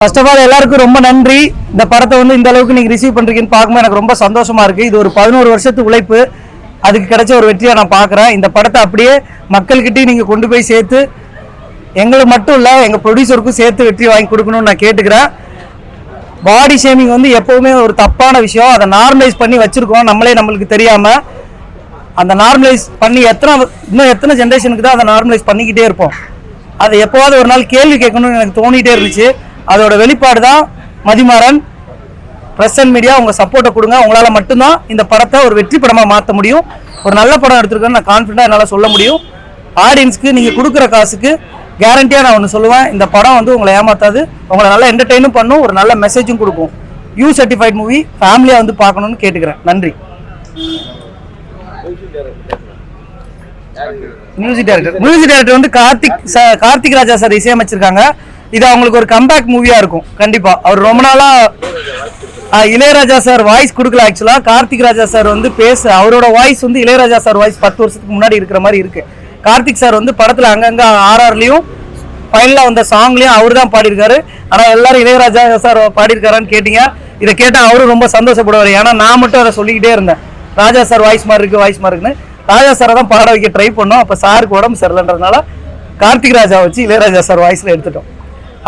First of all எல்லாருக்கும் ரொம்ப நன்றி. இந்த படத்தை வந்து இந்த அளவுக்கு நீங்க ரிசீவ் பண்றீங்கன்னு பார்க்கும்போது எனக்கு ரொம்ப சந்தோஷமா இருக்கு. இது ஒரு 11 வருஷத்து உழைப்பு, அதுக்கு கிடைச்ச ஒரு வெற்றியை நான் பார்க்குறேன். இந்த படத்தை அப்படியே மக்கள்கிட்டயும் நீங்க கொண்டு போய் சேர்த்து எங்களுக்கு மட்டும் இல்லை எங்கள் ப்ரொடியூசருக்கும் சேர்த்து வெற்றி வாங்கி கொடுக்கணும்னு நான் கேட்டுக்கிறேன். பாடி ஷேமிங் வந்து எப்போவுமே ஒரு தப்பான விஷயம். அதை நார்மலைஸ் பண்ணி வச்சுருக்கோம் நம்மளுக்கு தெரியாமல். அந்த நார்மலைஸ் பண்ணி இன்னும் எத்தனை ஜென்ரேஷனுக்கு தான் அதை நார்மலைஸ் பண்ணிக்கிட்டே இருப்போம். அதை எப்போவாவது ஒரு நாள் கேள்வி கேட்கணும்னு எனக்கு தோணிகிட்டே இருந்துச்சு. அதோட வெளிப்பாடு தான் மதிமாறன். ப்ரெஸ் அண்ட் மீடியா உங்கள் சப்போர்ட்டை கொடுங்க. உங்களால் மட்டும்தான் இந்த படத்தை ஒரு வெற்றி படமாக மாற்ற முடியும். ஒரு நல்ல படம் எடுத்துருக்கேன்னு நான் கான்ஃபிடண்டாக என்னால் சொல்ல முடியும். ஆடியன்ஸ்க்கு நீங்கள் கொடுக்குற காசுக்கு கேரண்டியாக நான் ஒன்று சொல்லுவேன், இந்த படம் வந்து உங்களை ஏமாத்தாது, உங்களை நல்லா என்டர்டெயினும் பண்ணும், ஒரு நல்ல மெசேஜும் கொடுக்கும். யூ சர்டிஃபைட் மூவி ஃபேமிலியாக வந்து பார்க்கணுன்னு கேட்டுக்கிறேன். நன்றி. மியூசிக் டைரக்டர் வந்து கார்த்திக் ராஜா சார் இசையமைச்சிருக்காங்க. இது அவங்களுக்கு ஒரு கம்பேக் மூவியா இருக்கும். கண்டிப்பா அவர் ரொம்ப நாளா இளையராஜா சார் வாய்ஸ் கொடுக்கல. ஆக்சுவலா கார்த்திக் ராஜா சார் வந்து அவரோட வாய்ஸ் வந்து இளையராஜா சார் வாய்ஸ் 10 வருஷத்துக்கு முன்னாடி இருக்கிற மாதிரி இருக்கு. கார்த்திக் சார் வந்து படத்துல அங்கங்க RRலயும் ஃபைனலா வந்த சாங்லயும் அவரு தான் பாடியிருக்காரு. ஆனா எல்லாரும் இளையராஜா சார் பாடியிருக்காரான்னு கேட்டீங்க. இதை கேட்டா அவரும் ரொம்ப சந்தோஷப்படுவார். ஏன்னா நான் மட்டும் அதை சொல்லிக்கிட்டே இருந்தேன், ராஜா சார் வாய்ஸ் மாதிரி இருக்குன்னு. ராஜா சாரை தான் பாட வைக்க ட்ரை பண்ணோம். அப்ப சாருக்கு உடம்பு சரியில்லைன்றதுனால கார்த்திக் ராஜா வச்சு இளையராஜா சார் வாய்ஸ்ல எடுத்துட்டோம்.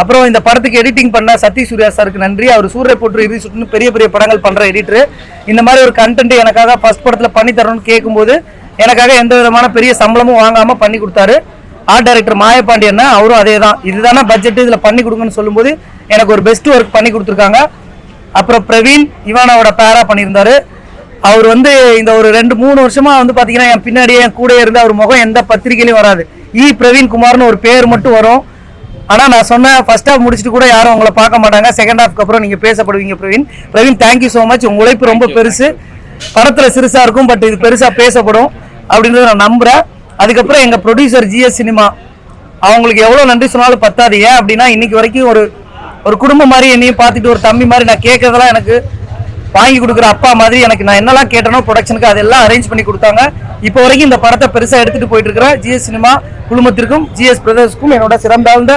அப்புறம் இந்த படத்துக்கு எடிட்டிங் பண்ண சத்தி சூர்யா சாருக்கு நன்றி. அவர் சூரிய போட்டு இது சுட்டுன்னு பெரிய பெரிய படங்கள் பண்ற எடிட்டர். இந்த மாதிரி ஒரு கண்டென்ட் எனக்காக ஃபர்ஸ்ட் படத்துல பண்ணி தரணும்னு கேட்கும்போது எனக்காக எந்த விதமான பெரிய சம்பளமும் வாங்காம பண்ணி கொடுத்தாரு. ஆர்ட் டைரக்டர் மாயப்பாண்டியன் அவரும் அதே தான், இதுதானே பட்ஜெட் இதுல பண்ணி கொடுங்கன்னு சொல்லும்போது எனக்கு ஒரு பெஸ்ட் ஒர்க் பண்ணி கொடுத்துருக்காங்க. அப்புறம் பிரவீன் இவானாவோட பேரா பண்ணியிருந்தாரு. அவர் வந்து இந்த ஒரு 2-3 வருஷமா வந்து பாத்தீங்கன்னா என் பின்னாடியே என் கூட இருந்து அவர் முகம் எந்த பத்திரிகையிலும் வராது. பிரவீன் குமார்னு ஒரு பேர் மட்டும் வரும். ஆனா நான் சொன்ன ஃபர்ஸ்ட் ஹாஃப் முடிச்சுட்டு கூட யாரும் உங்களை பார்க்க மாட்டாங்க. செகண்ட் ஹாஃப்க்கு அப்புறம் நீங்க பேசப்படுவீங்க. Praveen thank you so much. உங்க உழைப்பு ரொம்ப பெருசு. படத்துல சிறுசா இருக்கும், பட் இது பெருசா பேசப்படும் அப்படின்றத நான் நம்புறேன். அதுக்கப்புறம் எங்க ப்ரொடியூசர் GS சினிமா, அவங்களுக்கு எவ்வளவு நன்றி சொன்னாலும் பத்தாது. ஏன் அப்படின்னா இன்னைக்கு வரைக்கும் ஒரு குடும்பம் மாதிரி என்னையும் பார்த்துட்டு ஒரு தம்பி மாதிரி நான் கேட்கறதெல்லாம் எனக்கு வாங்கி கொடுக்குற அப்பா மாதிரி எனக்கு நான் என்னெல்லாம் கேட்டனோ ப்ரொடக்ஷனுக்கு அதெல்லாம் அரேஞ்ச் பண்ணி கொடுத்தாங்க. இப்போ வரைக்கும் இந்த படத்தை பெருசா எடுத்துட்டு போயிட்டு இருக்கிற GS சினிமா குழுமத்திற்கும் GS பிரதர்ஸ்க்கும் என்னோட சிறந்தாழ்ந்த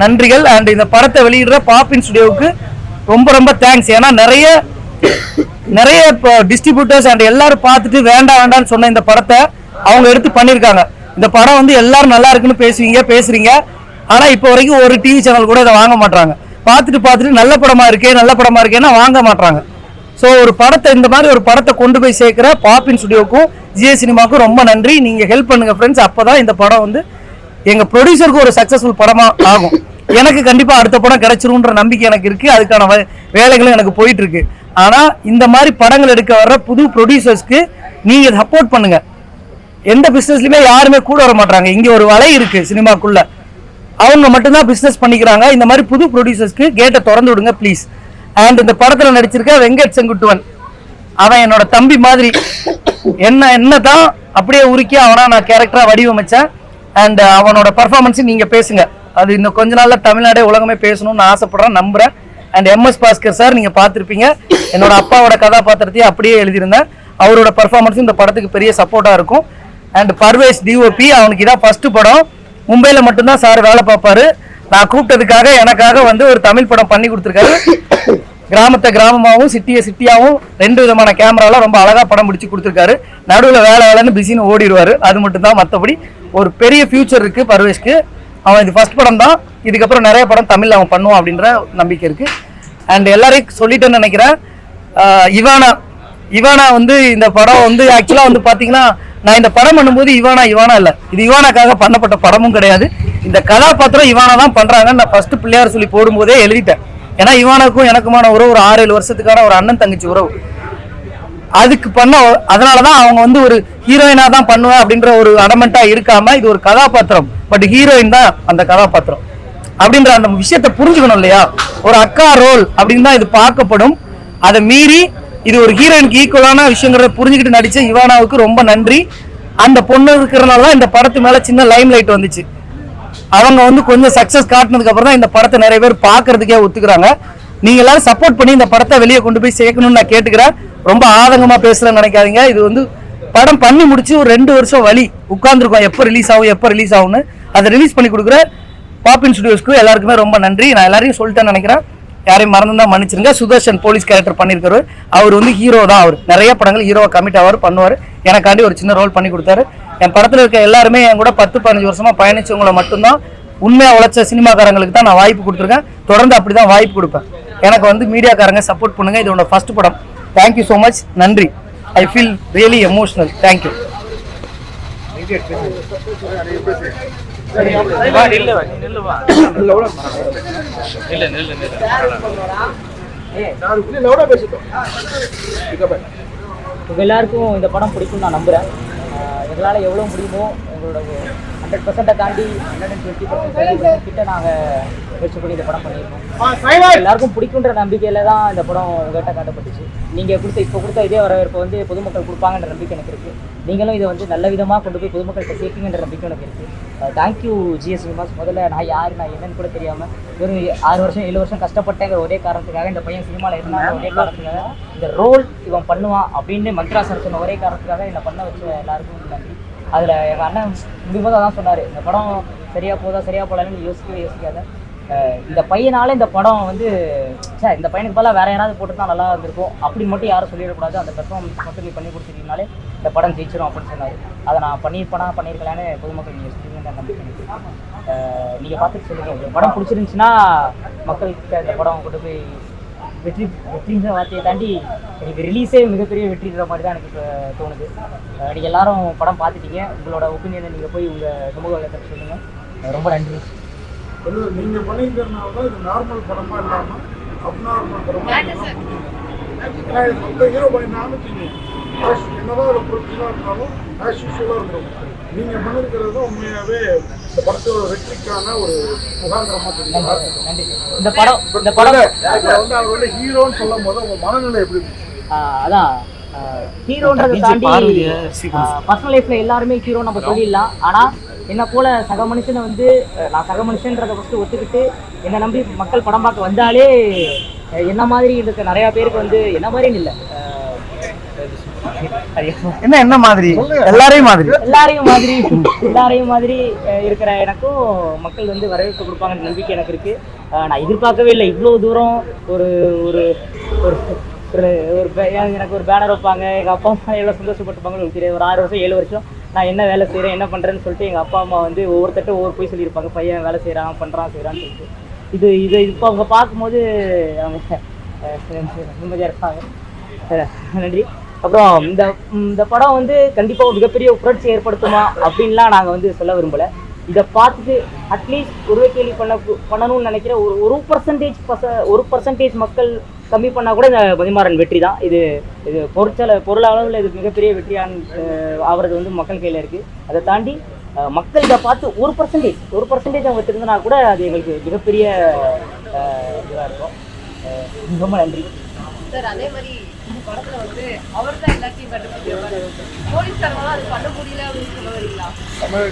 நன்றிகள். அண்ட் இந்த படத்தை வெளியிடுற பாப்பின் ஸ்டுடியோவுக்கு ரொம்ப ரொம்ப தேங்க்ஸ். ஏன்னா நிறைய டிஸ்ட்ரிபியூட்டர்ஸ் அண்ட் எல்லாரும் பார்த்துட்டு வேண்டாம்னு சொன்ன இந்த படத்தை அவங்க எடுத்து பண்ணியிருக்காங்க. இந்த படம் வந்து எல்லாரும் நல்லா இருக்குன்னு பேசுறீங்க. ஆனா இப்போ வரைக்கும் ஒரு டிவி சேனல் கூட இதை வாங்க மாட்டாங்க. பார்த்துட்டு நல்ல படமா இருக்கேன்னா வாங்க மாட்டாங்க. ஸோ ஒரு படத்தை இந்த மாதிரி ஒரு படத்தை கொண்டு போய் சேர்க்கிற பாப்பின் ஸ்டுடியோக்கும் GS சினிமாவுக்கும் ரொம்ப நன்றி. நீங்க ஹெல்ப் பண்ணுங்க ஃப்ரெண்ட்ஸ். அப்பதான் இந்த படம் வந்து எங்க ப்ரொடியூசருக்கு ஒரு சக்சஸ்ஃபுல் படமா ஆகும். எனக்கு கண்டிப்பா அடுத்த படம் கிடைச்சிரும்ன்ற நம்பிக்கை எனக்கு இருக்கு. அதுக்கான வேலைகளும் எனக்கு போயிட்டு இருக்கு. ஆனா இந்த மாதிரி படங்கள் எடுக்க வர்ற புது ப்ரொடியூசர்ஸ்க்கு நீங்க சப்போர்ட் பண்ணுங்க. எந்த பிசினஸ்லயுமே யாருமே கூட வர மாட்டாங்க. இங்க ஒரு வலை இருக்கு சினிமாக்குள்ள, அவங்க மட்டும்தான் பிசினஸ் பண்ணிக்கிறாங்க. இந்த மாதிரி புது ப்ரொடியூசர்ஸ்க்கு கேட்டை திறந்து விடுங்க ப்ளீஸ். அண்ட் இந்த படத்துல நடிச்சிருக்க வெங்கட் செங்குட்டுவன், அவன் என்னோட தம்பி மாதிரி. என்னதான் அப்படியே உருக்கி அவனா நான் கேரக்டரா வடிவமைச்சேன். அண்ட் அவனோட பர்ஃபார்மன்ஸ் நீங்க பேசுங்க. அது இன்னும் கொஞ்ச நாள்ல தமிழ்நாடே உலகமே பேசணும்னு ஆசைப்படுறேன், நம்புறேன். அண்ட் MS பாஸ்கர் சார் நீங்க பார்த்துருப்பீங்க, என்னோட அப்பாவோட கதாபாத்திரத்தையும் அப்படியே எழுதியிருந்தேன். அவரோட பர்ஃபார்மன்ஸ் இந்த படத்துக்கு பெரிய சப்போர்ட்டா இருக்கும். அண்ட் பர்வேஷ் DOP, அவனுக்கு இதான் ஃபர்ஸ்ட் படம். மும்பையில மட்டும்தான் சார் வேலை பார்ப்பாரு. நான் கூப்பிட்டதுக்காக எனக்காக வந்து ஒரு தமிழ் படம் பண்ணி கொடுத்துருக்காரு. கிராமத்தை கிராமமாகவும் சிட்டியாகவும் 2 விதமான கேமராலாம் ரொம்ப அழகா படம் பிடிச்சி கொடுத்துருக்காரு. நடுவில் வேலைன்னு பிஸின்னு ஓடிடுவாரு. அது மட்டும் தான், மற்றபடி ஒரு பெரிய ஃபியூச்சர் இருக்கு பர்வேஷ்க்கு. அவன் இது ஃபர்ஸ்ட் படம் தான், இதுக்கப்புறம் நிறைய படம் தமிழ்ல அவன் பண்ணுவான் அப்படின்ற நம்பிக்கை இருக்கு. அண்ட் எல்லாரையும் சொல்லிட்டேன்னு நினைக்கிறேன். இவானா வந்து இந்த படம் வந்து ஆக்சுவலா வந்து பாத்தீங்கன்னா நான் இந்த படம் பண்ணும்போது இவானா இல்ல, இது இவானாக்காக பண்ணப்பட்ட படமும் கிடையாது. இந்த கதாபாத்திரம் இவானா தான் பண்றாங்க. நான் ஃபர்ஸ்ட் பிள்ளையார் சொல்லி போடும்போதே எழுதிட்டேன். ஏன்னா இவானாக்கும் எனக்குமான உறவு ஒரு 6-7 வருஷத்துக்கான ஒரு அண்ணன் தங்கச்சி உறவு. அதுக்கு அதனாலதான் அவங்க வந்து ஒரு ஹீரோயினா தான் பண்ணுவேன் அப்படின்ற ஒரு அடமெண்டா இருக்காம, இது ஒரு கதாபாத்திரம், பட் ஹீரோயின் தான் அந்த கதாபாத்திரம் அப்படின்ற அந்த விஷயத்தை புரிஞ்சுக்கணும் இல்லையா. ஒரு அக்கா ரோல் அப்படின்னு தான் இது பார்க்கப்படும். அதை மீறி இது ஒரு ஹீரோயினுக்கு ஈக்குவலான விஷயங்கிறத புரிஞ்சுக்கிட்டு நடிச்ச இவானாவுக்கு ரொம்ப நன்றி. அந்த பொண்ணு இருக்கிறனால தான் இந்த படத்து மேல சின்ன லைம் லைட் வந்துச்சு. அவங்க வந்து கொஞ்சம் சக்சஸ் காட்டினதுக்கு அப்புறம் தான் இந்த படத்தை நிறைய பேர் பாக்குறதுக்கே ஒத்துக்கிறாங்க. நீங்க எல்லாரும் சப்போர்ட் பண்ணி இந்த படத்தை வெளியே கொண்டு போய் சேர்க்கணும்னு நான் கேட்டுக்கிறேன். ரொம்ப ஆதங்கமா பேசலன்னு நினைக்காதீங்க. இது வந்து படம் பண்ணி முடிச்சு ஒரு 2 வருஷம் வழி உட்கார்ந்துருக்கோம், எப்போ ரிலீஸ் ஆகும்னு. அதை ரிலீஸ் பண்ணி கொடுக்குற பாப்பின் ஸ்டுடியோஸ்க்கு எல்லாருக்குமே ரொம்ப நன்றி. நான் எல்லாரையும் சொல்லிட்டேன்னு நினைக்கிறேன், யாரையும் மறந்துதான் மன்னிச்சிருங்க. சுதர்ஷன் போலீஸ் கேரக்டர் பண்ணியிருக்காரு. அவர் வந்து ஹீரோ தான். அவர் நிறைய படங்கள் ஹீரோவை கமிட் ஆவார், பண்ணுவார். எனக்காண்டி ஒரு சின்ன ரோல் பண்ணி கொடுத்தாரு. என் படத்தில் இருக்க எல்லாருமே என் கூட 10-15 வருஷமா பயணிச்சவங்களை மட்டும்தான், உண்மையா உழைச்ச சினிமாக்காரங்களுக்கு தான் நான் வாய்ப்பு கொடுத்துருக்கேன். தொடர்ந்து அப்படிதான் வாய்ப்பு கொடுப்பேன். எனக்கு வந்து மீடியாக்காரங்க சப்போர்ட் பண்ணுங்க. இது உன்னோட ஃபர்ஸ்ட் படம். Thank you so much. நன்றி. I feel really emotional. Thank you. எல்லாருக்கும் இந்த படம் பிடிக்கும் நான் நம்புறேன். எங்களால் எவ்வளோ முடியுமோ எங்களோட 100% தாண்டி 120% கிட்ட நாங்கள் முயற்சி பண்ணி இந்த படம் பண்ணியிருக்கோம். எல்லாருக்கும் பிடிக்குன்ற நம்பிக்கையில தான் இந்த படம் உங்கள்கிட்ட காட்டப்பட்டுச்சு. நீங்கள் இப்போ கொடுத்த இதே வரவேற்பை வந்து பொதுமக்கள் கொடுப்பாங்கன்ற நம்பிக்கை எனக்கு இருக்குது. நீங்களும் இதை வந்து நல்ல விதமாக கொண்டு போய் பொதுமக்கள்கிட்ட சேர்ப்பீங்கன்ற நம்பிக்கை எனக்கு இருக்குது. Thank you GS cinemas. முதல்ல நான் யார், நான் என்னன்னு கூட தெரியாமல் வெறும் 6 வருஷம் 7 வருஷம் கஷ்டப்பட்டேங்கிற ஒரே காரணத்துக்காக, இந்த பையன் சினிமாவில் இருந்தாங்க ஒரே காரணத்துக்காக, இந்த ரோல் இவன் பண்ணுவான் அப்படின்னு மந்த்ரா சார் சொன்ன ஒரே காரணத்துக்காக என்னை பண்ண வச்ச எல்லாருக்கும் நன்றி. அதில் எங்கள் அண்ணன் முடியும்போது அதான் சொன்னார், இந்த படம் சரியாக போதா சரியாக போகலான்னு யோசிக்காத, இந்த பையனால் இந்த படம் வந்து இந்த பையனுக்கு பதிலாக வேறு யாராவது போட்டு தான் நல்லா இருந்திருக்கும் அப்படின்னு மட்டும் யாரும் சொல்லிடக்கூடாது. அந்த பெர்ஃபார்மன்ஸ் மட்டும் நீ பண்ணி கொடுத்துட்டீங்கனாலே இந்த படம் ஜெயிச்சிடும் அப்படின்னு சொன்னார். அதை நான் பண்ணியிருக்கலான்னு பொதுமக்கள் நீங்கள் சொல்லுங்க நம்பிக்கை எனக்கு. நீங்கள் பார்த்துட்டு சொல்லுங்கள், இந்த படம் பிடிச்சிருந்துச்சுன்னா மக்கள்கிட்ட இந்த படம் கொண்டு போய் வெற்றின்ற வார்த்தையை தாண்டி எனக்கு ரிலீஸே மிகப்பெரிய வெற்றின்ற மாதிரி தான் எனக்கு இப்போ தோணுது. நீங்கள் எல்லாரும் படம் பார்த்துட்டீங்க. உங்களோட ஒப்பீனியனை நீங்கள் போய் உங்கள் சமூக வலைத்தளத்தில் சொல்லுங்கள். ரொம்ப நன்றி. நீங்கள் பண்ணிக்கிறதுனால தான் இது நார்மல் படமாக இல்லாமல் அப்நார்மல் படமாக ஹீரோ பண்ணினாலும் என்னதான் ஒரு பொருட்களாக இருந்தாலும் ஆஸ் யூஸ்வலாக இருக்கும். நீங்கள் பண்ணிருக்கிறது தான் உண்மையாகவே இந்த படத்தோட வெற்றிக்கான ஒரு முகாந்திரமாக தெரியும். நன்றி. இந்த படம் வந்து அவர் வந்து ஹீரோன்னு சொல்லும் போது உங்கள் மனநிலை எப்படி இருந்துச்சு? அதான் ஹீரோன்றதை தாண்டி பர்சனல் லைஃப்ல எல்லாருமே ஹீரோ நம்ம சொல்லிடலாம். ஆனால் என்ன போல சக மனுஷனை வந்து நான் சக மனுஷன்றதை ஃபஸ்ட்டு ஒத்துக்கிட்டு என்னை நம்பி மக்கள் படம் பார்க்க வந்தாலே என்ன மாதிரி இருக்க நிறையா பேருக்கு வந்து என்ன மாதிரின்னு இல்லை, என்ன மாதிரி எல்லாரையும் மாதிரி இருக்கிற எனக்கும் மக்கள் வந்து வரவேற்பு கொடுப்பாங்கன்ற நம்பிக்கை எனக்கு இருக்கு. நான் எதிர்பார்க்கவே இல்லை இவ்வளோ தூரம் ஒரு ஒரு எனக்கு ஒரு பேனர் வைப்பாங்க. எங்கள் அப்பா அம்மா எவ்வளோ சந்தோஷப்பட்டுப்பாங்கன்னு எனக்கு தெரியாது. ஒரு 6 வருஷம் 7 வருஷம் நான் என்ன வேலை செய்கிறேன் என்ன பண்ணுறேன்னு சொல்லிட்டு எங்கள் அப்பா அம்மா வந்து ஒவ்வொருத்தட்ட ஒவ்வொரு போய் சொல்லியிருப்பாங்க, பையன் வேலை செய்கிறான் பண்ணுறான்னு சொல்லிட்டு. இது இப்போ அவங்க பார்க்கும்போது அவங்க நிம்மதியாக இருப்பாங்க. நன்றி. அப்புறம் இந்த படம் வந்து கண்டிப்பாக மிகப்பெரிய புரட்சி ஏற்படுத்துமா அப்படின்லாம் நாங்கள் வந்து சொல்ல விரும்பலை. இதை பார்த்துட்டு அட்லீஸ்ட் உருவக்கேலி பண்ணணும்னு நினைக்கிற ஒரு பர்சன்டேஜ் மக்கள் கம்மி பண்ணால் கூட இந்த மதிமாறன் வெற்றி தான். இது பொருளளவில் இது மிகப்பெரிய வெற்றியான ஆகிறது வந்து மக்கள் கையில் இருக்குது. அதை தாண்டி மக்கள் இதை பார்த்து ஒரு பர்சன்டேஜ் அவங்க திருந்தினா கூட அது எங்களுக்கு மிகப்பெரிய இதாக இருக்கும். ரொம்ப நன்றி சார். அதே மாதிரி இந்த படத்துல வந்து அவர் தான் எல்லாத்தையும் கண்டுபிடிச்சிருப்பாரு, போலீஸ்காரங்களாம் அது பண்ண முடியல அப்படின்னு சொல்ல வரீங்களா?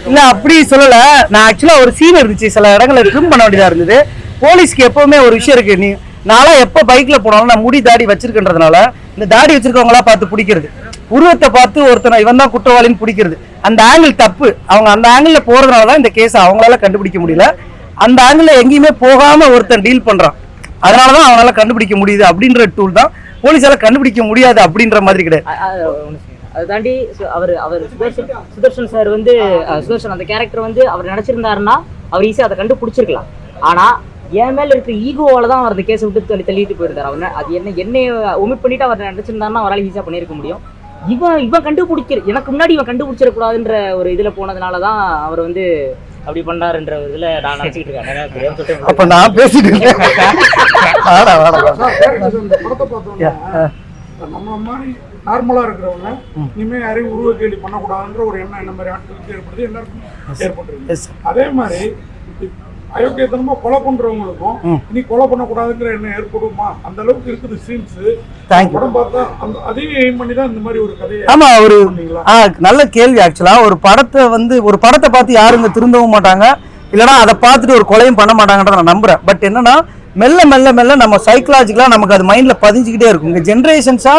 இல்ல அப்படி சொல்லல. நான் ஆக்சுவலா ஒரு சீன் இருந்துச்சு, சில இடங்கள்ல ட்ரிம் பண்ண வேண்டியதா இருந்தது. போலீஸ்க்கு எப்பவுமே ஒரு விஷயம் இருக்கு, நீ நான்லாம் எப்போ பைக்ல போனாலும் நான் முடி தாடி வச்சிருக்கின்றதுனால இந்த தாடி வச்சிருக்கவங்களா பார்த்து பிடிக்கிறது, உருவத்தை பார்த்து ஒருத்தனை இவன் தான் குற்றவாளின்னு பிடிக்கிறது. அந்த ஆங்கிள் தப்பு. அவங்க அந்த ஆங்கிள் போறதுனால தான் இந்த கேஸ் அவங்களால கண்டுபிடிக்க முடியல. அந்த ஆங்கிள் எங்கேயுமே போகாம ஒருத்தன் டீல் பண்றான், அதனாலதான் அவனால கண்டுபிடிக்க முடியுது. அப்படின்ற டூல் தான் போலீஸால கண்டுபிடிக்க முடியாது அப்படின்ற மாதிரி கிடையாது. அதை தாண்டி அவர் சுதர்ஷன் சார் வந்து சுதர்ஷன் அந்த கேரக்டர் வந்து அவர் நினைச்சிருந்தாருன்னா அவர் ஈஸியாக அதை கண்டுபிடிச்சிருக்கலாம். ஆனா என் மேல இருக்கிற ஈகோவால தான் அவர் அந்த கேஸை விட்டு தள்ளிட்டு போயிருந்தார். அவர் அது என்னைய ஒமிட் பண்ணிட்டு அவர் நினைச்சிருந்தாருன்னா அவரால் ஈஸியாக பண்ணியிருக்க முடியும். இவன் எனக்கு முன்னாடி இவன் கண்டுபிடிச்சிடக்கூடாதுன்ற ஒரு இதுல போனதுனால தான் அவர் வந்து அப்படி பண்ணாருன்ற இதுல நான் நினைச்சிட்டு இருக்கேன். அப்ப நான் பேசிட்டு இருக்கேன். இந்த படத்தை பார்த்தோம்னா நம்ம மாதிரி நார்மலா இருக்கிறவங்க இனிமே யாரையும் உருவ கேள்வி பண்ணக்கூடாதுன்ற ஒரு எண்ணம் என்ன மாதிரி ஆட்களுக்கு ஏற்படுது, எல்லாருக்கும் ஏற்பட்டுருக்கு. அதே மாதிரி அயோக்கியத்தனமா கொலை பண்றவங்களுக்கும் இனி கொலை பண்ணக்கூடாதுங்கிற எண்ணம் ஏற்படுமா? அந்த அளவுக்கு இருக்குது சீன்ஸ். படம் பார்த்தா அதையும் எய்ம் பண்ணி தான் இந்த மாதிரி ஒரு கதையை. ஆமா, ஒரு நல்ல கேள்வி. ஆக்சுவலா ஒரு படத்தை பார்த்து யாருங்க திருந்தவும் மாட்டாங்க, இல்லைன்னா அதை பார்த்துட்டு ஒரு கொலையும் பண்ண மாட்டாங்கன்றத நான் நம்புறேன். பட் என்னன்னா மெல்ல மெல்ல மெல்ல நம்ம சைக்கலாஜிக்கலா நமக்கு அது மைண்ட்ல பதிஞ்சுக்கிட்டே இருக்கும். இங்க ஜென்ரேஷன்ஸா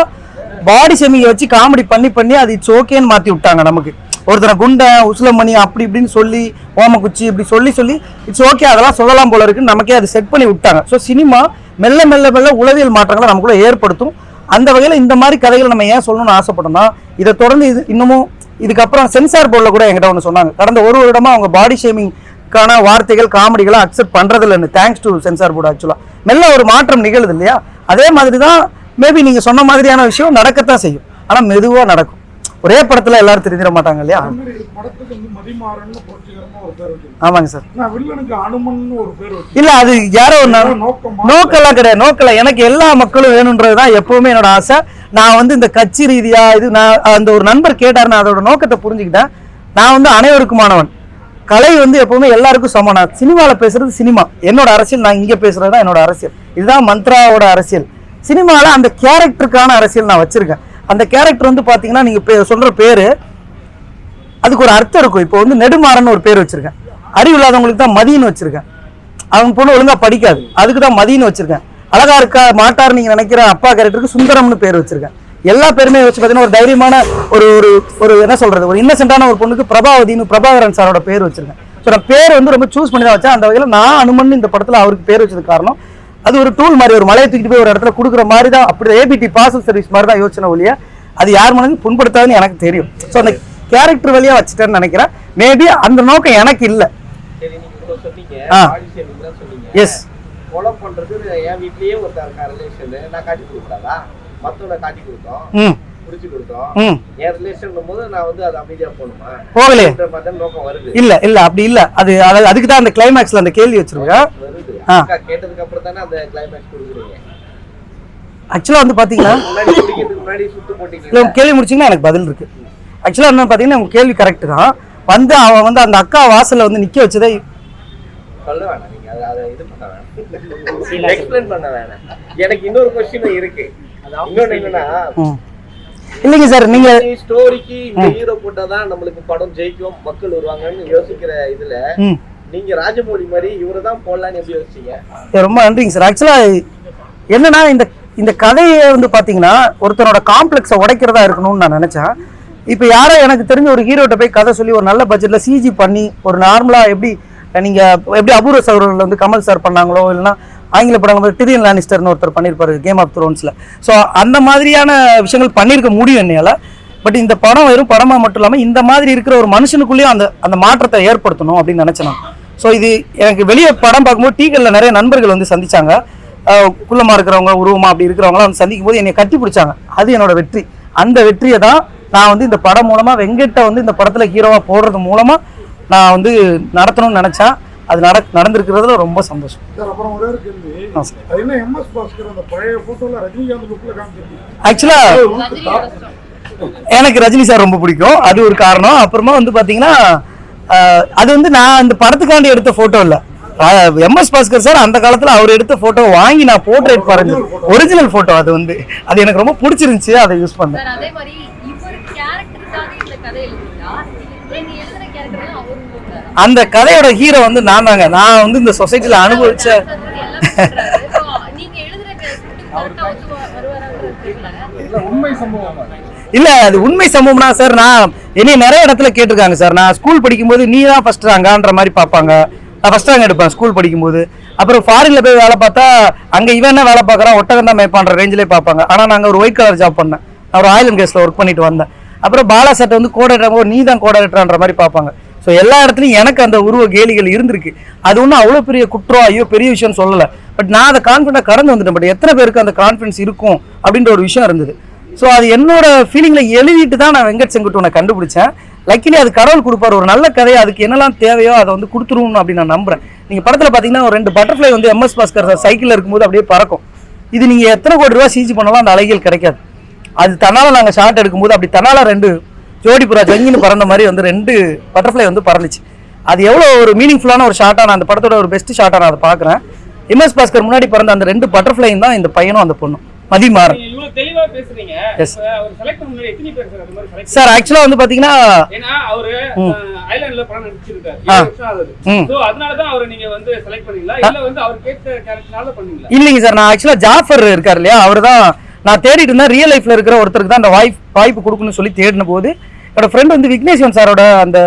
பாடி செமியை வச்சு காமெடி பண்ணி அது இட்ஸ் ஓகேன்னு மாத்தி விட்டாங்க நமக்கு. ஒருத்தரை குண்டை உசுலமணி அப்படி இப்படின்னு சொல்லி ஓமக்குச்சி இப்படி சொல்லி இட்ஸ் ஓகே அதெல்லாம் சொல்லலாம் போல இருக்குன்னு நமக்கே அது செட் பண்ணி விட்டாங்க. ஸோ சினிமா மெல்ல மெல்ல மெல்ல உளவியல் மாற்றங்களை நமக்குள்ள ஏற்படுத்தும். அந்த வகையில் இந்த மாதிரி கதைகள் நம்ம ஏன் சொல்லணும்னு ஆசைப்பட்டோம்னா இதை தொடர்ந்து இது இன்னமும் இதுக்கப்புறம் சென்சார் போர்டில் கூட என்கிட்ட ஒன்று சொன்னாங்க. கடந்த ஒரு வருடமா அவங்க பாடி ஷேமிங்கான வார்த்தைகள் காமெடிகளை அக்செப்ட் பண்றதில்லைன்னு. Thanks to censor board. ஆக்சுவலாக மெல்ல ஒரு மாற்றம் நிகழுது இல்லையா? அதே மாதிரி தான் மேபி நீங்க சொன்ன மாதிரியான விஷயம் நடக்கத்தான் செய்யும். ஆனா மெதுவா நடக்கும். ஒரே படத்துல எல்லாரும் தெரிஞ்சிட மாட்டாங்க இல்லையா? படத்துக்கு வந்து மதிமாறன்னு புரட்சிகரமா ஒரு பேர் வச்சிருக்கேன். ஆமாங்க சார். நான் வில்லனுக்கு அனுமன்னு ஒரு பேர் வச்சிருக்கேன். இல்ல அது யாரோ நோக்கெல்லாம் கிடையாது. நோக்கல எனக்கு எல்லா மக்களும் வேணும்ன்றதுதான் எப்பவுமே என்னோட ஆசை. நான் வந்து இந்த கட்சி ரீதியா இது நான் அந்த ஒரு நண்பர் கேட்டாரு, நான் அதோட நோக்கத்தை புரிஞ்சுக்கிட்டேன். நான் வந்து அனைவருக்குமானவன். கலை வந்து எப்பவுமே எல்லாருக்கும் சமம். நான் சினிமாவில் பேசுறது சினிமா, என்னோட அரசியல். நான் இங்க பேசுறது தான் என்னோட அரசியல். இதுதான் மந்த்ராவோட அரசியல். சினிமாவில் அந்த கேரக்டருக்கான அரசியல் நான் வச்சிருக்கேன். அந்த கேரக்டர் வந்து பாத்தீங்கன்னா நீங்க சொல்ற பேரு அதுக்கு ஒரு அர்த்தம் இருக்கும். இப்போ வந்து நெடுமாறன் ஒரு பேர் வச்சிருக்கேன். அறிவு இல்லாதவங்களுக்கு தான் மதின்னு வச்சிருக்கேன். அவங்க பொண்ணு ஒழுங்கா படிக்காது, அதுக்கு தான் மதின்னு வச்சிருக்கேன். அழகா இருக்கா மாட்டார் நீங்க நினைக்கிற அப்பா கேரக்டருக்கு சுந்தரம்னு பேர் வச்சிருக்கேன். எல்லா பேருமே வச்சு பார்த்தீங்கன்னா ஒரு தைரியமான ஒரு ஒரு என்ன சொல்றது, ஒரு இன்னசென்டான ஒரு பொண்ணுக்கு பிரபாவதினு பிரபாகரன் சாரோட பேர் வச்சிருக்கேன். ஸோ நான் பேர் வந்து ரொம்ப சூஸ் பண்ணி தான் வச்சேன். அந்த வகையில் நான் அனுமன் இந்த படத்தில் அவருக்கு பேர் வச்சது காரணம் அது ஒரு டூல் மாதிரி, ஒரு மலையை தூக்கிட்டு போய் ஒரு இடத்துல கொடுக்குற மாதிரி தான். அப்படி ஏபிடி பார்சல் சர்வீஸ் மாதிரி தான் யோசனை ஒழிய அது யார் மனதையும் புண்படுத்தாதுன்னு எனக்கு தெரியும். ஸோ அந்த கேரக்டர் வழியா வச்சுட்டேன்னு நினைக்கிறேன். மேபி அந்த நோக்கம் எனக்கு இல்லை. எஸ் கொலை பண்றது என் வீட்லயே ஒருத்தர் ரிலேஷன் நான் காட்டி கொடுக்கூடாதா? மத்தவனை காட்டி கொடுத்தோம், புடிச்சு கொடுத்தோம். என் ரிலேஷன் போது நான் வந்து அது அமைதியா போகணுமா? போகலையே நோக்கம் வருது. இல்ல அப்படி இல்ல. அது அதுக்கு தான் அந்த கிளைமேக்ஸ்ல அந்த கேள்வி வச்சிருக்கேன். கேட்டதுக்கு அப்புறம் தானே அந்த கிளைமேக்ஸ் கொடுக்குறீங்க. ஆக்சுவலா வந்து பாத்தீங்கன்னா முன்னாடி சுத்து போட்டீங்க. கேள்வி முடிச்சீங்கன்னா எனக்கு பதில் இருக்கு. ஆக்சுவலா என்ன பாத்தீங்கன்னா உங்க கேள்வி கரெக்ட் தான். வந்து அவன் வந்து அந்த அக்கா வாசல்ல வந்து நிக்க வச்சதே சொல்ல வேணாம். நீங்க அதை இது பண்ண வேணாம், எக்ஸ்பிளைன் பண்ண வேணாம். எனக்கு இன்னொரு क्वेश्चन இருக்கு. இன்னொன்னு என்னன்னா, இல்லைங்க சார், நீங்க ஸ்டோரிக்கு இந்த ஹீரோ போட்டாதான் நம்மளுக்கு படம் ஜெயிக்கும் மக்கள் வருவாங்கன்னு யோசிக்கிற இதுல நீங்க ராஜமௌழி மாதிரி இவரை தான் போடலான்னு எப்படி யோசிச்சீங்க? ரொம்ப நன்றிங்க சார். ஆக்சுவலா என்னன்னா இந்த கதையை வந்து பாத்தீங்கன்னா ஒருத்தனோட காம்ப்ளெக்ஸை உடைக்கிறதா இருக்கணும்னு நான் நினைச்சேன். இப்போ யாரோ எனக்கு தெரிஞ்ச ஒரு ஹீரோட்ட போய் கதை சொல்லி ஒரு நல்ல பட்ஜெட்ல சிஜி பண்ணி ஒரு நார்மலா எப்படி நீங்க எப்படி அபூர்வ சகோதரர்கள் வந்து கமல் சார் பண்ணாங்களோ, இல்லைன்னா ஆங்கில படங்கள் டிரியன் லானிஸ்டர்னு ஒருத்தர் பண்ணியிருப்பாரு கேம் ஆஃப் த்ரோன்ஸ்ல. ஸோ அந்த மாதிரியான விஷயங்கள் பண்ணியிருக்க முடியும் என்னையால. பட் இந்த படம் வெறும் படமா மட்டும் இல்லாமல் இந்த மாதிரி இருக்கிற ஒரு மனுஷனுக்குள்ளேயும் அந்த மாற்றத்தை ஏற்படுத்தணும் அப்படின்னு நினைச்சேன். ஸோ இது எனக்கு வெளியே படம் பார்க்கும்போது டீக்கல்ல நிறைய நண்பர்கள் வந்து சந்திச்சாங்க. குள்ளமா இருக்கிறவங்க உருவமா அப்படி இருக்கிறவங்களாம் வந்து சந்திக்கும் போது என்னை கட்டி பிடிச்சாங்க. அது என்னோட வெற்றி. அந்த வெற்றியை தான் நான் வந்து இந்த படம் மூலமா வெங்கட்டை வந்து இந்த படத்துல ஹீரோவா போடுறது மூலமா நான் வந்து நடத்தணும்னு நினைச்சேன். அது நடந்திருக்கிறதுல ரொம்ப சந்தோஷம். அப்புறம் ஒரே ஒரு கேள்வி, அது என்ன எம்எஸ் பாஸ்கர் அந்த பழைய போட்டோல ரஜினிகாந்த் லுக்ல காமிச்சிருக்கீங்க? ஆக்சுவலா எனக்கு ரஜினி சார் ரொம்ப பிடிக்கும், அது ஒரு காரணம். அப்புறமா வந்து பாத்தீங்கன்னா அது வந்து நான் இந்த படத்துக்காண்டி எடுத்த போட்டோ இல்ல, எம்எஸ் பாஸ்கர் சார் அந்த காலத்துல அவர் எடுத்த போட்டோ வாங்கி நான் போர்ட்ரேட் பாருங்க, ஒரிஜினல் போட்டோ. அது வந்து அது எனக்கு ரொம்ப பிடிச்சிருந்துச்சு, அதை யூஸ் பண்ணேன். அதே மாதிரி இவர் கேரக்டருக்காக இந்த கதை எழுதுறீங்களா? நீங்க எழுதுற கேரக்டர் அவரு அந்த கதையோட ஹீரோ வந்து நான் தாங்க. நான் வந்து இந்த சொசைட்டில அனுபவிச்ச நீங்க எழுதுற உண்மை சம்பவம் இல்ல, அது உண்மை சம்பவம்னா சார். நான் என்னைய நிறைய இடத்துல கேட்டிருக்காங்க சார். நான் ஸ்கூல் படிக்கும்போது நீ தான் ஃபர்ஸ்ட் ரேங்கான்ற மாதிரி பார்ப்பாங்க. நான் ஃபர்ஸ்ட் ரேங்க் எடுப்பேன் ஸ்கூல் படிக்கும்போது. அப்புறம் ஃபாரின்ல போய் வேலை பார்த்தா அங்க இவன் என்ன வேலை பார்க்கறான், ஒட்டகம் தான் மேய்ப்பான்ற ரேஞ்சிலே பார்ப்பாங்க. ஆனா நாங்க ஒரு ஒயிட் கலர் ஜாப் பண்ணேன். நான் ஒரு ஆயில் அண்ட் கேஸ்ல ஒர்க் பண்ணிட்டு வந்தேன். அப்புறம் பாலா சட்டை வந்து கோடேட்டர், நீ தான் கோடேட்டர்ன்ற மாதிரி பார்ப்பாங்க. ஸோ எல்லா இடத்துலையும் எனக்கு அந்த உருவ கேலிகள் இருந்திருக்கு. அது ஒன்றும் அவ்வளோ பெரிய குற்றம், ஐயோ பெரிய விஷயம்னு சொல்லலை. பட் நான் அதை கான்ஃபிடண்டாக கடந்து வந்துட்டேன். பட் எத்தனை பேருக்கு அந்த கான்ஃபிடன்ஸ் இருக்கும் அப்படின்ற ஒரு விஷயம் இருந்தது. ஸோ அது என்னோட ஃபீலிங்கில் எழுதிட்டு தான் நான் வெங்கட் செங்குட்டுவனை கண்டுபிடிச்சேன். லக்கிலி அது கடவுள் கொடுப்பார் ஒரு நல்ல கதையை, அதுக்கு என்னெல்லாம் தேவையோ அதை வந்து கொடுத்துருவோம் அப்படின்னு நான் நம்புறேன். நீங்கள் படத்தில் பார்த்தீங்கன்னா ஒரு 2 பட்டர்ஃப்ளை வந்து எம்எஸ் பாஸ்கர் சைக்கிளில் இருக்கும்போது அப்படியே பறக்கும். இது நீங்கள் எத்தனை கோடி ரூபா சிஜி பண்ணாலும் அந்த அழகியல் கிடைக்காது. அது தன்னால் நாங்கள் ஷார்ட் எடுக்கும்போது அப்படி தன்னால் 2 ஜோடி புறா ஜங்கின்னு பறந்த மாதிரி வந்து 2 பட்டர்ஃப்ளை வந்து பறந்துச்சு. அது எவ்வளோ ஒரு மீனிங்ஃபுல்லான ஒரு ஷார்ட்டாக நான் அந்த படத்தோட ஒரு பெஸ்ட் ஷார்ட்டாக நான் அதை பார்க்குறேன். எம்எஸ் பாஸ்கர் முன்னாடி பறந்த அந்த 2 பட்டர்ஃப்ளையும் தான் இந்த பையனும் அந்த பொண்ணும் மதிமாறன். சார் ஆக்சுவலா வந்து பாத்தீங்கன்னா இல்லைங்க சார், நான் ஆக்சுவலா ஜாஃபர் இருக்காரு இல்லையா, அவர் தான் நான் தேடிட்டு இருந்தேன். ரியல் லைஃப்ல இருக்கிற ஒருத்தருக்கு தான் அந்த வாய்ப்பு கொடுக்கணும்னு சொல்லி தேடின போது என்னோட ஃப்ரெண்ட் வந்து விக்னேஸ்வரன் சாரோட அந்த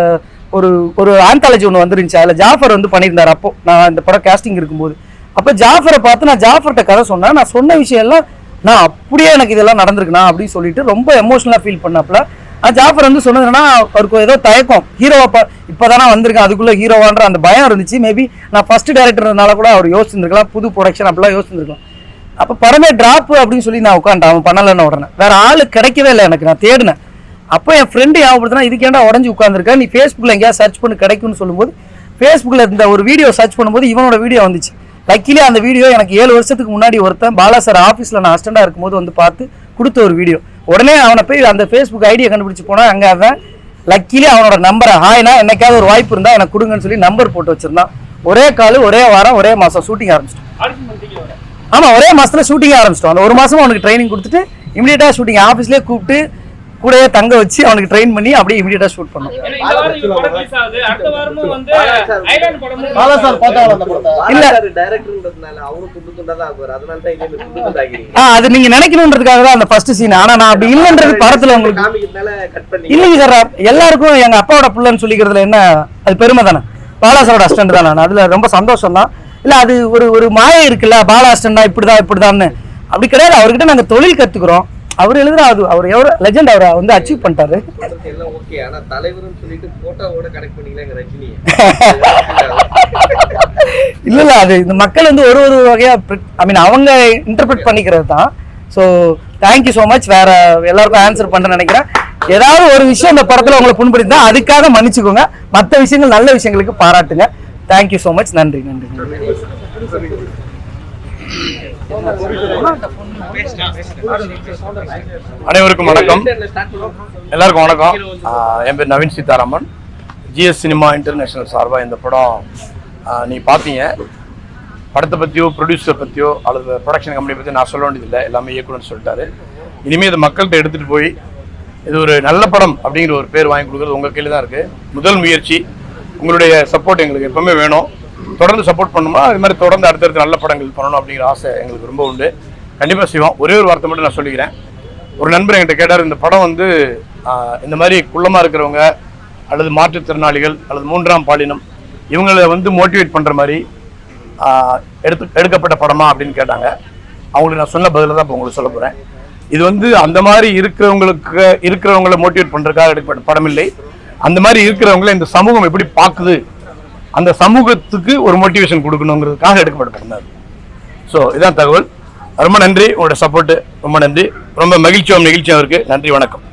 ஒரு ஆந்தாலஜி ஒன்று வந்துருந்துச்சு. அதில் ஜாஃபர் வந்து பண்ணியிருந்தார். அப்போ நான் இந்த படம் கேஸ்டிங் இருக்கும்போது அப்போ ஜாஃபரை பார்த்து நான் ஜாஃபர்கிட்ட கதை சொன்னேன். நான் சொன்ன விஷயம் எல்லாம் நான் அப்படியே எனக்கு இதெல்லாம் நடந்திருக்குண்ணா அப்படின்னு சொல்லிட்டு ரொம்ப எமோஷனலாக ஃபீல் பண்ணப்பல ஜாஃபர் வந்து சொன்னதுன்னா அவருக்கு ஏதோ தயக்கம், ஹீரோவா இப்போதானே வந்திருக்கேன் அதுக்குள்ளே ஹீரோவான்ற அந்த பயம் இருந்துச்சு. மேபி நான் ஃபர்ஸ்ட் டேரக்டர்னால கூட அவர் யோசிச்சிருந்துருக்கலாம், புது ப்ரொடக்ஷன் அப்படிலாம் யோசிச்சிருக்கலாம். அப்போ படமே ட்ராப் அப்படின்னு சொல்லி நான் உட்காந்துட்டேன். அவன் பண்ணலன்னு உடனே வேற ஆள் கிடைக்கவே இல்லை எனக்கு. நான் தேடினேன். அப்போ என் ஃப்ரெண்டு ஞாபகப்படுத்தினா இதுக்கேண்டா உடஞ்சி உட்காந்துருக்கேன், நீ ஃபேஸ்புக்கில் எங்கேயா சர்ச் பண்ணி கிடைக்கும்னு சொல்லும்போது ஃபேஸ்புக்கில் இந்த ஒரு வீடியோ சர்ச் பண்ணும்போது இவனோட வீடியோ வந்துச்சு. லக்கிலே அந்த வீடியோ எனக்கு 7 வருஷத்துக்கு முன்னாடி ஒருத்தன் பாலா சார் ஆஃபீஸில் நான் அசிஸ்டண்டாக இருக்கும்போது வந்து பார்த்து கொடுத்த ஒரு வீடியோ. உடனே அவனை போய் அந்த ஃபேஸ்புக் ஐடியை கண்டுபிடிச்சி போனால் அங்கே அவன் லக்கிலே அவனோட நம்பரை ஹாய்னா என்னைக்காவது ஒரு வாய்ப்பு இருந்தால் எனக்கு கொடுங்கன்னு சொல்லி நம்பர் போட்டு வச்சிருந்தான். ஒரே கால் ஒரே வாரம் ஒரே மாதம் ஷூட்டிங் ஆரம்பிச்சிட்டோம். ஆமாம், ஒரே மாதத்தில் ஷூட்டிங் ஆரம்பிச்சிட்டோம். அந்த ஒரு மாதம் அவனுக்கு ட்ரைனிங் கொடுத்துட்டு இமீடியட்டாக ஷூட்டிங் ஆஃபீஸ்லேயே கூப்பிட்டு கூடவே தங்க வச்சு அவனுக்கு ட்ரெயின் பண்ணி அப்படியே இமீடியட்டா ஷூட் பண்ணோம். அது நீங்க நினைக்கணும்ன்றதுக்காக தான் அந்த ஃபர்ஸ்ட் சீன். ஆனா நான் அப்படி இல்லைன்றது படத்துல உங்களுக்கு இல்லைங்க சார். எல்லாருக்கும் எங்க அப்பாவோட பிள்ளைன்னு சொல்லிக்கிறதுல என்ன அது பெருமை தானே. பாலா சாரோட அசிஸ்டன்ட் தான் நான். அதுல ரொம்ப சந்தோஷம் தான். இல்ல அது ஒரு மாயை இருக்குல்ல, பாலா அசிஸ்டன்டா இப்படிதான்னு அப்படி கிடையாது. அவர்கிட்ட நாங்க தொழில் கத்துக்கிறோம். அவர் எழுதுற அது அவர் எவ்வளோ லெஜெண்ட் அவரை வந்து அச்சீவ் பண்ணிட்டாரு. இல்ல அது இந்த மக்கள் வந்து ஒரு வகையா ஐ மீன் அவங்க இன்டர்பிரட் பண்ணிக்கிறது தான். So thank you so much. வேற எல்லாருக்கும் ஆன்சர் பண்ண நினைக்கிறேன். ஏதாவது ஒரு விஷயம் இந்த படத்துல உங்களை புண்படுத்தினா அதுக்காக மன்னிச்சுக்கோங்க. மற்ற விஷயங்கள் நல்ல விஷயங்களுக்கு பாராட்டுங்க. Thank you so much. நன்றி. அனைவருக்கும் வணக்கம். எல்லாருக்கும் வணக்கம். என் பேர் Naveen Sitharaman. GS cinema international சார்பாக இந்த படம் நீங்கள் பார்த்தீங்க. படத்தை பற்றியோ ப்ரொடியூசர் பற்றியோ அல்லது ப்ரொடக்ஷன் கம்பெனி பற்றி நான் சொல்ல வேண்டியதில்லை. எல்லாமே இயக்குனர் சொல்லிட்டாரு. இனிமேல் இது மக்கள்கிட்ட எடுத்துகிட்டு போய் இது ஒரு நல்ல படம் அப்படிங்கிற ஒரு பேர் வாங்கி கொடுக்குறது உங்கள் கையில் தான் இருக்குது. முதல் முயற்சி. உங்களுடைய சப்போர்ட் எங்களுக்கு எப்பவுமே வேணும். தொடர்ந்து சப்போர்ட் பண்ணணுமா, அது மாதிரி தொடர்ந்து அடுத்தடுத்து நல்ல படங்கள் பண்ணணும் அப்படிங்கிற ஆசை எங்களுக்கு ரொம்ப உண்டு. கண்டிப்பாக செய்வோம். ஒரே ஒரு வார்த்தை மட்டும் நான் சொல்லிக்கிறேன். ஒரு நண்பர் என்கிட்ட கேட்டார், இந்த படம் வந்து இந்த மாதிரி குள்ளமாக இருக்கிறவங்க அல்லது மாற்றுத்திறனாளிகள் அல்லது 3ஆம் பாலினம் இவங்களை வந்து மோட்டிவேட் பண்ணுற மாதிரி எடுக்கப்பட்ட படமா அப்படின்னு கேட்டாங்க. அவங்களுக்கு நான் சொன்ன பதில தான் இப்போ உங்களுக்கு சொல்ல போகிறேன். இது வந்து அந்த மாதிரி இருக்கிறவங்களை மோட்டிவேட் பண்ணுறதுக்காக எடுக்கப்பட்ட படம் இல்லை. அந்த மாதிரி இருக்கிறவங்களை இந்த சமூகம் எப்படி பார்க்குது, அந்த சமூகத்துக்கு ஒரு மோட்டிவேஷன் கொடுக்கணுங்கிறதுக்காக எடுக்கப்பட்ட படம் தான். ஸோ இதான் தகவல். ரொம்ப நன்றி. உங்களோட சப்போர்ட்டு ரொம்ப நன்றி. ரொம்ப மகிழ்ச்சியாக நிகழ்ச்சியாக இருக்குது. நன்றி, வணக்கம்.